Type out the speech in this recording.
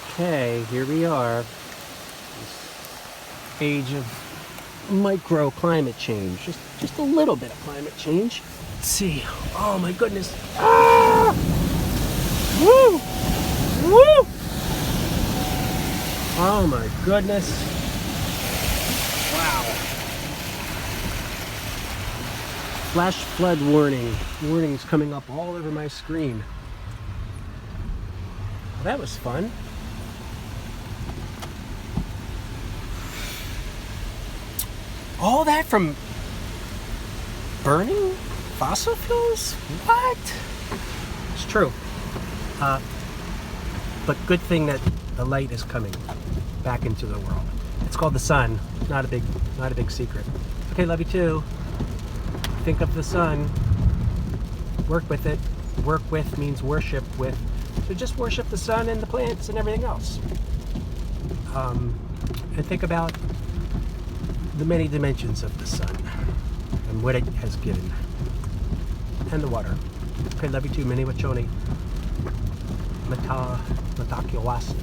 Okay, here we are. This age of micro climate change. Just a little bit of climate change. Let's see. Oh my goodness. Ah! Woo! Woo! Oh my goodness. Wow. Flash flood warning. Warnings coming up all over my screen. Well, that was fun. All that from burning fossil fuels? What? It's true. But good thing that the light is coming back into the world. It's called the sun. Not a big secret. Okay, love you too. Think of the sun. Work with it. Work with means worship with. So just worship the sun and the plants and everything else. And think about the many dimensions of the sun and what it has given. And the water. Okay, love you too. Many wachoni. Matakiwasi.